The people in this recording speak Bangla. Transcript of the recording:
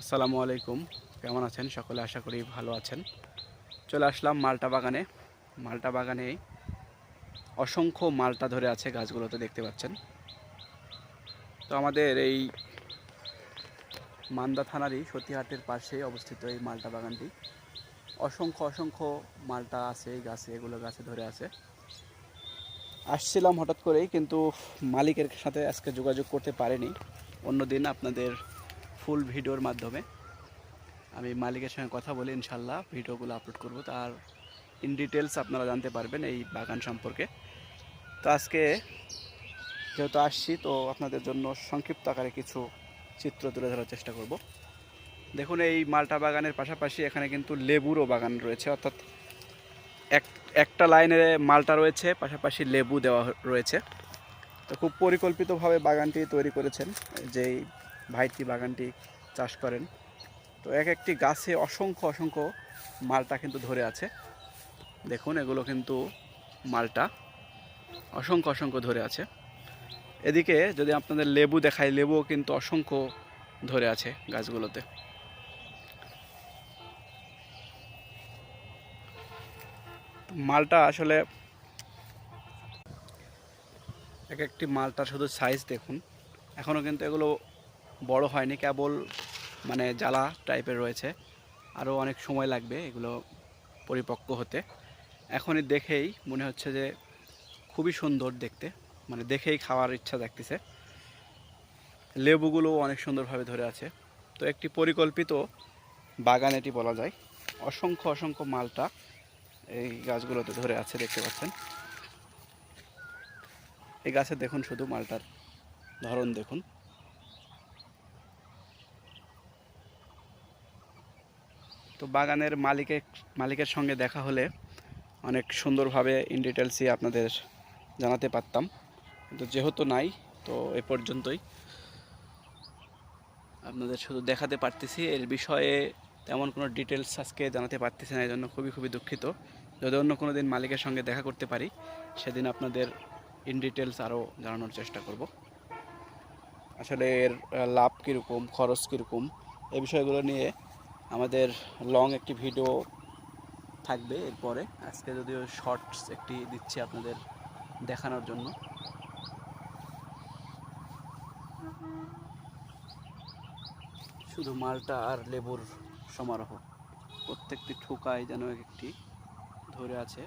আসসালামু আলাইকুম। কেমন আছেন সকলে? আশা করি ভালো আছেন। চলে আসলাম মালটা বাগানে। মালটা বাগানে অসংখ্য মালটা ধরে আছে, গাছগুলোতে দেখতে পাচ্ছেন। তো আমাদের এই মান্দা থানারই সতীহাটের পাশে অবস্থিত এই মালটা বাগানটি। অসংখ্য অসংখ্য মালটা আছে এই গাছে, এগুলো গাছে ধরে আছে। আসছিলাম হঠাৎ করেই, কিন্তু মালিকের সাথে আজকে যোগাযোগ করতে পারিনি। অন্যদিন আপনাদের ফুল ভিডিওর মাধ্যমে আমি মালিকের সঙ্গে কথা বলে ইনশাল্লাহ ভিডিওগুলো আপলোড করব, তার ইন ডিটেলস আপনারা জানতে পারবেন এই বাগান সম্পর্কে। তো আজকে যেহেতু আসছি, তো আপনাদের জন্য সংক্ষিপ্ত আকারে কিছু চিত্র তুলে ধরার চেষ্টা করব। দেখুন, এই মালটা বাগানের পাশাপাশি এখানে কিন্তু লেবুরও বাগান রয়েছে, অর্থাৎ একটা লাইনে মালটা রয়েছে, পাশাপাশি লেবু দেওয়া রয়েছে। তো খুব পরিকল্পিতভাবে বাগানটি তৈরি করেছেন যেই ভাইটি বাগানটি চাষ করেন। তো এক একটি গাছে অসংখ্য অসংখ্য মালটা কিন্তু ধরে আছে। দেখুন, এগুলো কিন্তু মালটা অসংখ্য অসংখ্য ধরে আছে। এদিকে যদি আপনাদের লেবু দেখাই, লেবুও কিন্তু অসংখ্য ধরে আছে গাছগুলোতে। মালটা আসলে এক একটি মালটার শুধু সাইজ দেখুন, এখনও কিন্তু এগুলো বড় হয়নি, কেবল মানে জ্বালা টাইপের রয়েছে। আরও অনেক সময় লাগবে এগুলো পরিপক্ক হতে। এখনই দেখেই মনে হচ্ছে যে খুবই সুন্দর দেখতে, মানে দেখেই খাওয়ার ইচ্ছা দেখতেছে। লেবুগুলো অনেক সুন্দরভাবে ধরে আছে। তো একটি পরিকল্পিত বাগান এটি বলা যায়। অসংখ্য অসংখ্য মালটা এই গাছগুলোতে ধরে আছে, দেখতে পাচ্ছেন। এই গাছে দেখুন, শুধু মালটার ধরন দেখুন। তো বাগানের মালিকের সঙ্গে দেখা হলে অনেক সুন্দরভাবে ইন ডিটেলসই আপনাদের জানাতে পারতাম, কিন্তু যেহেতু নাই, তো এ পর্যন্তই। আপনাদের শুধু দেখাতে পারতেছি, এর বিষয়ে তেমন কোনো ডিটেলস আজকে জানাতে পারতেছি না, এই জন্য খুবই খুবই দুঃখিত। যদি অন্য কোনো দিন মালিকের সঙ্গে দেখা করতে পারি, সেদিন আপনাদের ইন ডিটেলস আরও জানানোর চেষ্টা করব। আসলে এর লাভ কীরকম, খরচ কীরকম, এই বিষয়গুলো নিয়ে আমাদের লং একটি ভিডিও থাকবে এরপরে। আজকে যদিও শর্টস একটি দিচ্ছি আপনাদের দেখানোর জন্য। শুধু মালটা আর লেবুর সমারোহ, প্রত্যেকটি ঠোকায় যেন একটি ধরে আছে।